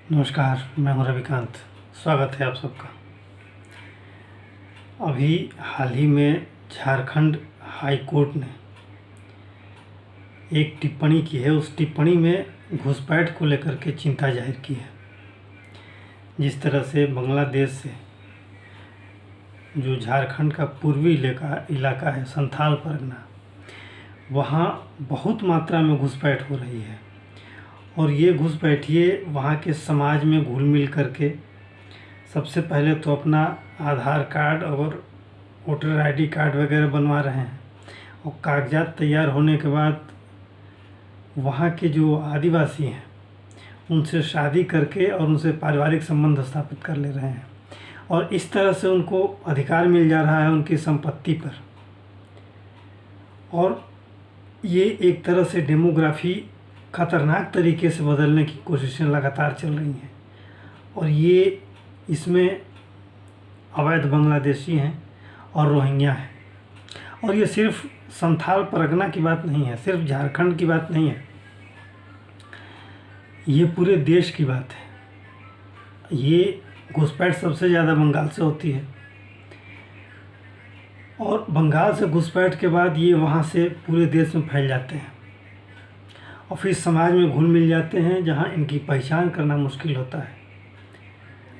नमस्कार, मैं हूं रविकांत। स्वागत है आप सबका। अभी हाल ही में झारखंड हाई कोर्ट ने एक टिप्पणी की है। उस टिप्पणी में घुसपैठ को लेकर के चिंता जाहिर की है। जिस तरह से बांग्लादेश से जो झारखंड का पूर्वी इलाका है, संथाल परगना, वहाँ बहुत मात्रा में घुसपैठ हो रही है। और ये घुसपैठिए वहाँ के समाज में घुल मिल करके सबसे पहले तो अपना आधार कार्ड और वोटर आईडी कार्ड वगैरह बनवा रहे हैं, और कागजात तैयार होने के बाद वहाँ के जो आदिवासी हैं उनसे शादी करके और उनसे पारिवारिक संबंध स्थापित कर ले रहे हैं, और इस तरह से उनको अधिकार मिल जा रहा है उनकी संपत्ति पर। और ये एक तरह से डेमोग्राफी खतरनाक तरीके से बदलने की कोशिशें लगातार चल रही हैं। और ये इसमें अवैध बांग्लादेशी हैं और रोहिंग्या हैं। और ये सिर्फ संथाल परगना की बात नहीं है, सिर्फ झारखंड की बात नहीं है, ये पूरे देश की बात है। ये घुसपैठ सबसे ज़्यादा बंगाल से होती है, और बंगाल से घुसपैठ के बाद ये वहाँ से पूरे देश में फैल जाते हैं और फिर समाज में घुल मिल जाते हैं, जहाँ इनकी पहचान करना मुश्किल होता है।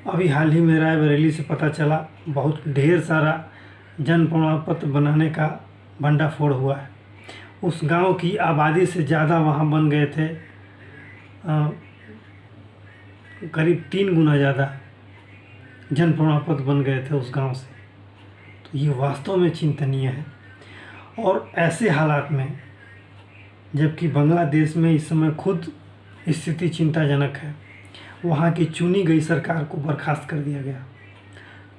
अभी हाल ही में रायबरेली से पता चला, बहुत ढेर सारा जन्म प्रमाण पत्र बनाने का भंडाफोड़ हुआ है। उस गांव की आबादी से ज़्यादा वहाँ बन गए थे, करीब 3 गुना ज़्यादा जन्म प्रमाण पत्र बन गए थे उस गांव से। तो ये वास्तव में चिंतनीय है। और ऐसे हालात में, जबकि बांग्लादेश में इस समय खुद स्थिति चिंताजनक है, वहाँ की चुनी गई सरकार को बर्खास्त कर दिया गया,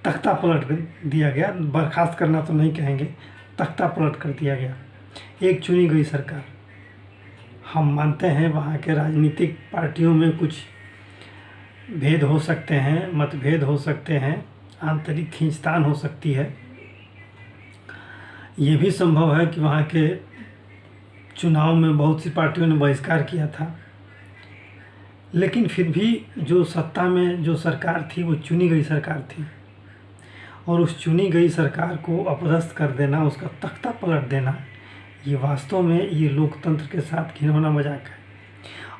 तख्ता पलट दिया गया। बर्खास्त करना तो नहीं कहेंगे, तख्ता पलट कर दिया गया। एक चुनी गई सरकार। हम मानते हैं वहाँ के राजनीतिक पार्टियों में कुछ भेद हो सकते हैं, मतभेद हो सकते हैं, आंतरिक खींचतान हो सकती है। ये भी संभव है कि वहाँ के चुनाव में बहुत सी पार्टियों ने बहिष्कार किया था, लेकिन फिर भी जो सत्ता में जो सरकार थी वो चुनी गई सरकार थी, और उस चुनी गई सरकार को अपदस्थ कर देना, उसका तख्ता पलट देना, ये वास्तव में ये लोकतंत्र के साथ घिनौना मजाक है।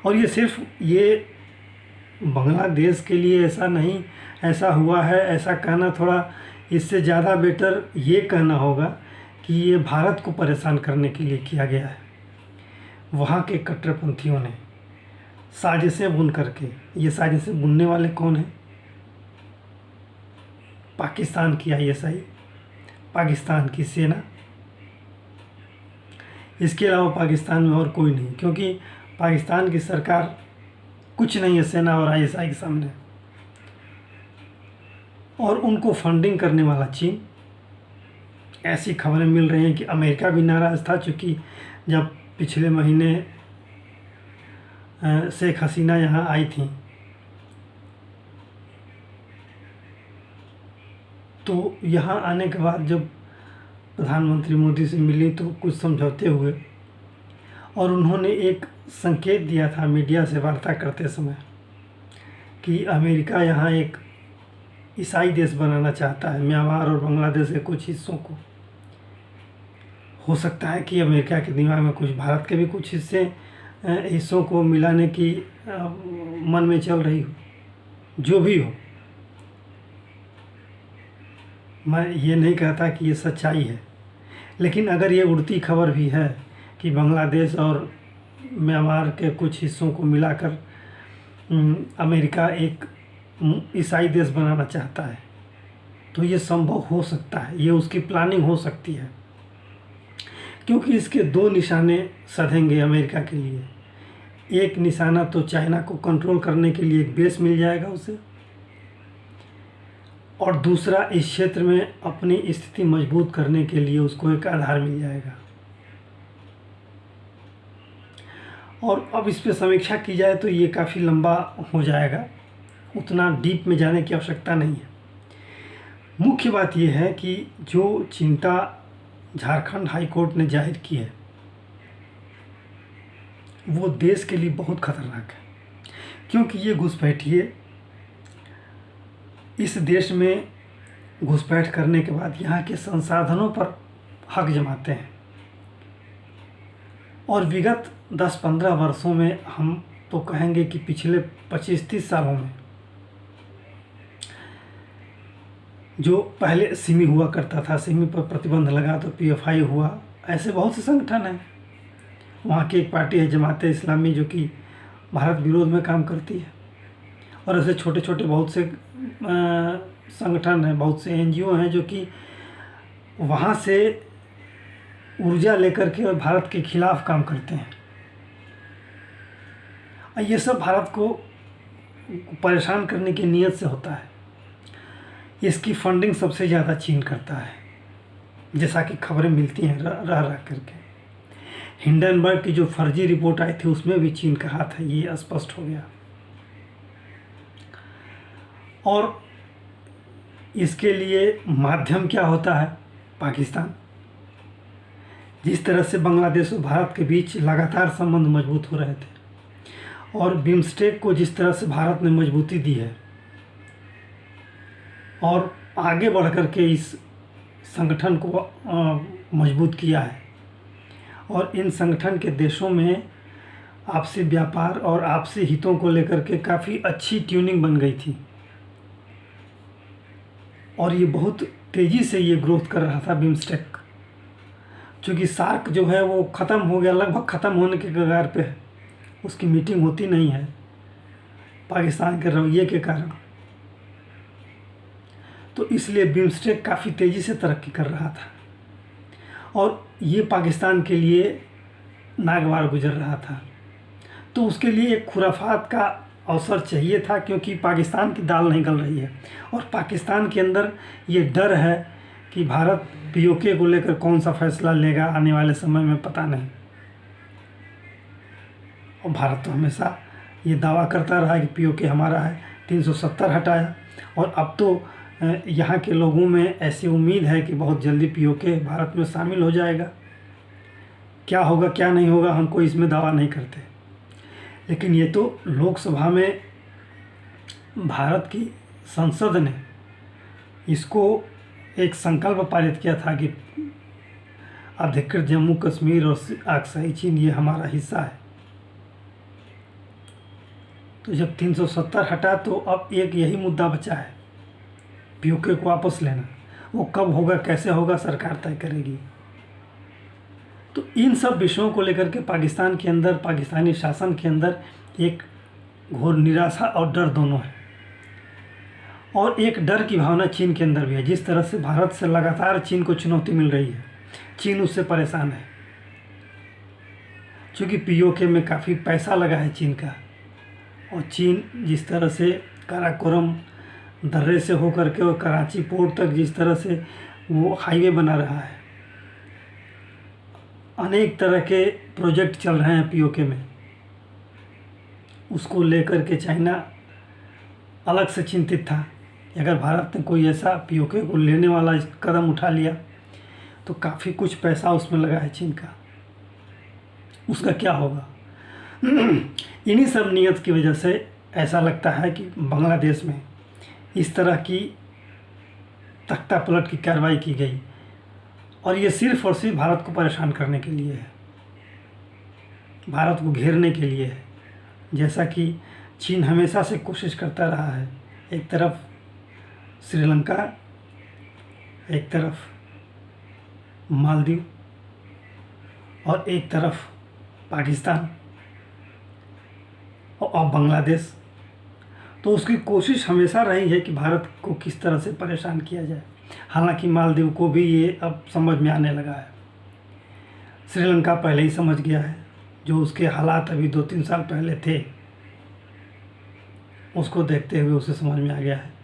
और ये सिर्फ ये बांग्लादेश के लिए ऐसा नहीं, ऐसा हुआ है ऐसा कहना थोड़ा, इससे ज़्यादा बेटर ये कहना होगा कि ये भारत को परेशान करने के लिए किया गया है। वहाँ के कट्टरपंथियों ने साजिशें बुन करके, ये साजिशें बुनने वाले कौन हैं? पाकिस्तान की ISI, पाकिस्तान की सेना। इसके अलावा पाकिस्तान में और कोई नहीं, क्योंकि पाकिस्तान की सरकार कुछ नहीं है सेना और ISI के सामने। और उनको फंडिंग करने वाला चीन। ऐसी खबरें मिल रही हैं कि अमेरिका भी नाराज़ था, चूँकि जब पिछले महीने शेख हसीना यहाँ आई थी, तो यहाँ आने के बाद जब प्रधानमंत्री मोदी से मिली तो कुछ समझौते हुए, और उन्होंने एक संकेत दिया था मीडिया से वार्ता करते समय कि अमेरिका यहाँ एक ईसाई देश बनाना चाहता है, म्यांमार और बांग्लादेश के कुछ हिस्सों को। हो सकता है कि अमेरिका के दिमाग में कुछ भारत के भी कुछ हिस्सों को मिलाने की मन में चल रही हो। जो भी हो, मैं ये नहीं कहता कि ये सच्चाई है, लेकिन अगर ये उड़ती खबर भी है कि बांग्लादेश और म्यांमार के कुछ हिस्सों को मिलाकर अमेरिका एक ईसाई देश बनाना चाहता है, तो ये संभव हो सकता है, ये उसकी प्लानिंग हो सकती है। क्योंकि इसके 2 निशाने सधेंगे अमेरिका के लिए। एक निशाना तो चाइना को कंट्रोल करने के लिए एक बेस मिल जाएगा उसे, और दूसरा इस क्षेत्र में अपनी स्थिति मजबूत करने के लिए उसको एक आधार मिल जाएगा। और अब इस पर समीक्षा की जाए तो ये काफ़ी लंबा हो जाएगा, उतना डीप में जाने की आवश्यकता नहीं है। मुख्य बात यह है कि जो चिंता झारखंड हाई कोर्ट ने जाहिर की है वो देश के लिए बहुत खतरनाक है। क्योंकि ये घुसपैठिए इस देश में घुसपैठ करने के बाद यहाँ के संसाधनों पर हक जमाते हैं। और विगत 10-15 वर्षों में, हम तो कहेंगे कि पिछले 25-30 सालों में, जो पहले सिमी हुआ करता था, सिमी पर प्रतिबंध लगा तो पीएफआई हुआ, ऐसे बहुत से संगठन हैं। वहाँ की एक पार्टी है जमाते इस्लामी, जो कि भारत विरोध में काम करती है। और ऐसे छोटे छोटे बहुत से संगठन हैं, बहुत से एनजीओ हैं जो कि वहाँ से ऊर्जा लेकर के भारत के खिलाफ काम करते हैं। और ये सब भारत को परेशान करने की नीयत से होता है। इसकी फंडिंग सबसे ज़्यादा चीन करता है, जैसा कि खबरें मिलती हैं रह रह करके। हिंडनबर्ग की जो फर्जी रिपोर्ट आई थी उसमें भी चीन का हाथ है, ये स्पष्ट हो गया। और इसके लिए माध्यम क्या होता है? पाकिस्तान। जिस तरह से बांग्लादेश और भारत के बीच लगातार संबंध मजबूत हो रहे थे, और बिम्स्टेक को जिस तरह से भारत ने मजबूती दी है और आगे बढ़ कर के इस संगठन को मजबूत किया है, और इन संगठन के देशों में आपसी व्यापार और आपसी हितों को लेकर के काफ़ी अच्छी ट्यूनिंग बन गई थी। और ये बहुत तेज़ी से ये ग्रोथ कर रहा था बिम्स्टेक। चूँकि सार्क जो है वो ख़त्म हो गया, लगभग ख़त्म होने के कगार पे है, उसकी मीटिंग होती नहीं है पाकिस्तान के रवैये के कारण। तो इसलिए बिम्स्टेक काफ़ी तेज़ी से तरक्की कर रहा था, और ये पाकिस्तान के लिए नागवार गुजर रहा था। तो उसके लिए एक खुराफात का अवसर चाहिए था, क्योंकि पाकिस्तान की दाल नहीं गल रही है, और पाकिस्तान के अंदर ये डर है कि भारत पीओके को लेकर कौन सा फैसला लेगा आने वाले समय में, पता नहीं। और भारत तो हमेशा ये दावा करता रहा कि पीओके हमारा है, 370 हटाया, और अब तो यहाँ के लोगों में ऐसी उम्मीद है कि बहुत जल्दी पीओके भारत में शामिल हो जाएगा। क्या होगा क्या नहीं होगा हम कोई इसमें दावा नहीं करते, लेकिन ये तो लोकसभा में भारत की संसद ने इसको एक संकल्प पारित किया था कि अधिकृत जम्मू कश्मीर और अक्साई चीन ये हमारा हिस्सा है। तो जब 370 हटा तो अब एक यही मुद्दा बचा है, पीओके को वापस लेना। वो कब होगा कैसे होगा सरकार तय करेगी। तो इन सब विषयों को लेकर के पाकिस्तान के अंदर, पाकिस्तानी शासन के अंदर एक घोर निराशा और डर दोनों है। और एक डर की भावना चीन के अंदर भी है। जिस तरह से भारत से लगातार चीन को चुनौती मिल रही है, चीन उससे परेशान है, क्योंकि पीओके में काफ़ी पैसा लगा है चीन का। और चीन जिस तरह से काराकोरम दर्रे से होकर के और कराची पोर्ट तक जिस तरह से वो हाईवे बना रहा है, अनेक तरह के प्रोजेक्ट चल रहे हैं पीओके में, उसको लेकर के चाइना अलग से चिंतित था। अगर भारत ने कोई ऐसा पीओके को लेने वाला कदम उठा लिया तो काफ़ी कुछ पैसा उसमें लगा है चीन का, उसका क्या होगा। इन्हीं सब नियत की वजह से ऐसा लगता है कि बांग्लादेश में इस तरह की तख्ता पलट की कार्रवाई की गई, और ये सिर्फ और सिर्फ भारत को परेशान करने के लिए है, भारत को घेरने के लिए है। जैसा कि चीन हमेशा से कोशिश करता रहा है, एक तरफ श्रीलंका, एक तरफ मालदीव और एक तरफ पाकिस्तान और बांग्लादेश। तो उसकी कोशिश हमेशा रही है कि भारत को किस तरह से परेशान किया जाए। हालांकि मालदीव को भी ये अब समझ में आने लगा है, श्रीलंका पहले ही समझ गया है, जो उसके हालात अभी 2-3 साल पहले थे उसको देखते हुए उसे समझ में आ गया है।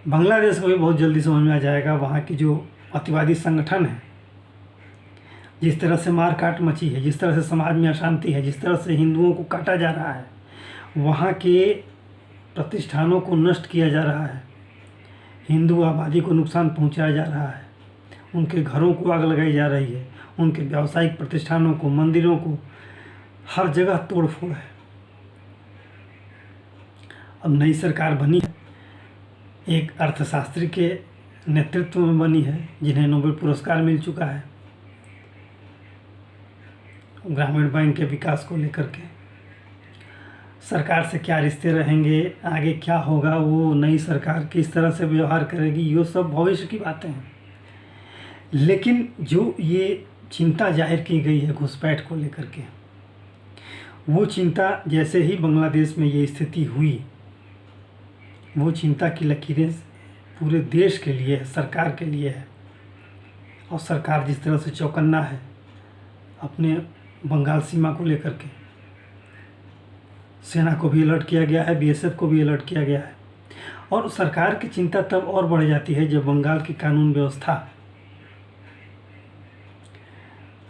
बांग्लादेश को भी बहुत जल्दी समझ में आ जाएगा। वहाँ की जो अतिवादी संगठन है, जिस तरह से मार काट मची है, जिस तरह से समाज में अशांति है, जिस तरह से हिंदुओं को काटा जा रहा है, वहाँ के प्रतिष्ठानों को नष्ट किया जा रहा है, हिंदू आबादी को नुकसान पहुंचाया जा रहा है, उनके घरों को आग लगाई जा रही है, उनके व्यावसायिक प्रतिष्ठानों को, मंदिरों को, हर जगह तोड़ फोड़ है। अब नई सरकार बनी है, एक अर्थशास्त्री के नेतृत्व में बनी है, जिन्हें नोबेल पुरस्कार मिल चुका है ग्रामीण बैंक के विकास को लेकर के। सरकार से क्या रिश्ते रहेंगे, आगे क्या होगा, वो नई सरकार किस तरह से व्यवहार करेगी, ये सब भविष्य की बातें हैं। लेकिन जो ये चिंता जाहिर की गई है घुसपैठ को लेकर के, वो चिंता जैसे ही बांग्लादेश में ये स्थिति हुई, वो चिंता की लकीरें पूरे देश के लिए है, सरकार के लिए है। और सरकार जिस तरह से चौकन्ना है अपने बंगाल सीमा को लेकर के, सेना को भी अलर्ट किया गया है, बीएसएफ को भी अलर्ट किया गया है। और सरकार की चिंता तब और बढ़ जाती है जब बंगाल की कानून व्यवस्था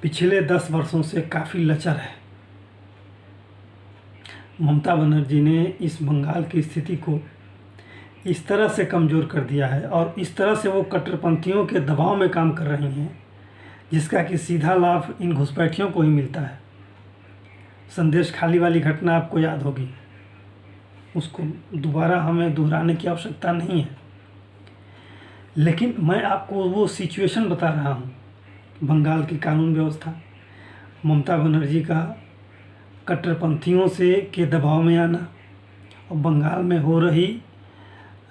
पिछले 10 वर्षों से काफ़ी लचर है। ममता बनर्जी ने इस बंगाल की स्थिति को इस तरह से कमज़ोर कर दिया है और इस तरह से वो कट्टरपंथियों के दबाव में काम कर रही हैं, जिसका कि सीधा लाभ इन घुसपैठियों को ही मिलता है। संदेश खाली वाली घटना आपको याद होगी, उसको दोबारा हमें दोहराने की आवश्यकता नहीं है। लेकिन मैं आपको वो सिचुएशन बता रहा हूँ, बंगाल की कानून व्यवस्था, ममता बनर्जी का कट्टरपंथियों से के दबाव में आना और बंगाल में हो रही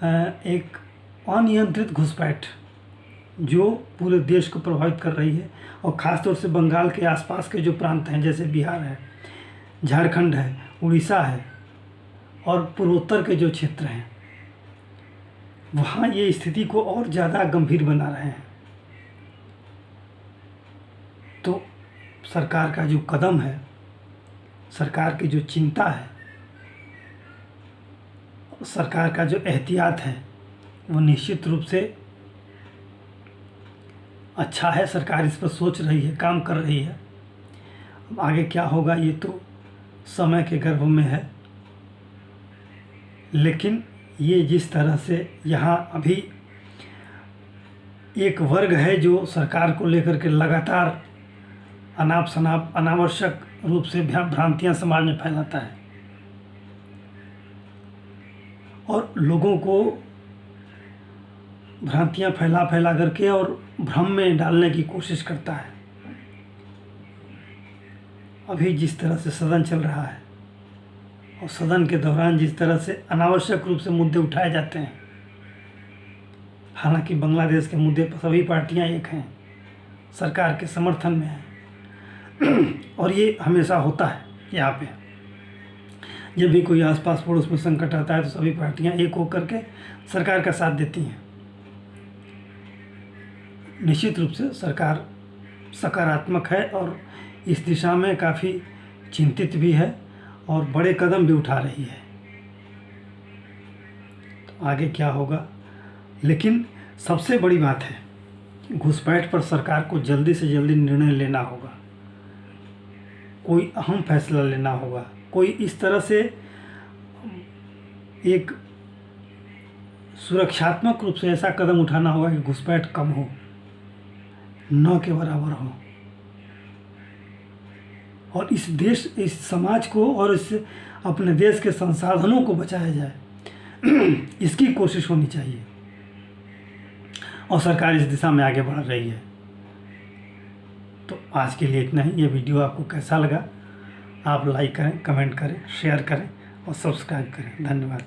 एक अनियंत्रित घुसपैठ जो पूरे देश को प्रभावित कर रही है। और ख़ास तौर से बंगाल के आसपास के जो प्रांत हैं, जैसे बिहार है, झारखंड है, उड़ीसा है और पूर्वोत्तर के जो क्षेत्र हैं, वहाँ ये स्थिति को और ज़्यादा गंभीर बना रहे हैं। तो सरकार का जो कदम है, सरकार की जो चिंता है, सरकार का जो एहतियात है, वो निश्चित रूप से अच्छा है। सरकार इस पर सोच रही है, काम कर रही है। अब आगे क्या होगा ये तो समय के गर्भ में है। लेकिन ये जिस तरह से यहाँ अभी एक वर्ग है जो सरकार को लेकर के लगातार अनाप शनाप अनावश्यक रूप से भ्रांतियाँ समाज में फैलाता है और लोगों को भ्रांतियाँ फैला करके और भ्रम में डालने की कोशिश करता है। अभी जिस तरह से सदन चल रहा है और सदन के दौरान जिस तरह से अनावश्यक रूप से मुद्दे उठाए जाते हैं, हालांकि बांग्लादेश के मुद्दे पर सभी पार्टियां एक हैं, सरकार के समर्थन में हैं और ये हमेशा होता है। यहाँ पे जब भी कोई आसपास पड़ोस में संकट आता है तो सभी पार्टियां एक होकर के सरकार का साथ देती हैं। निश्चित रूप से सरकार सकारात्मक है और इस दिशा में काफ़ी चिंतित भी है और बड़े कदम भी उठा रही है। तो आगे क्या होगा, लेकिन सबसे बड़ी बात है घुसपैठ पर सरकार को जल्दी से जल्दी निर्णय लेना होगा, कोई अहम फैसला लेना होगा, कोई इस तरह से एक सुरक्षात्मक रूप से ऐसा कदम उठाना होगा कि घुसपैठ कम हो, न के बराबर हो और इस समाज को और इस अपने देश के संसाधनों को बचाया जाए इसकी कोशिश होनी चाहिए और सरकार इस दिशा में आगे बढ़ रही है। तो आज के लिए इतना ही। ये वीडियो आपको कैसा लगा आप लाइक करें, कमेंट करें, शेयर करें और सब्सक्राइब करें। धन्यवाद।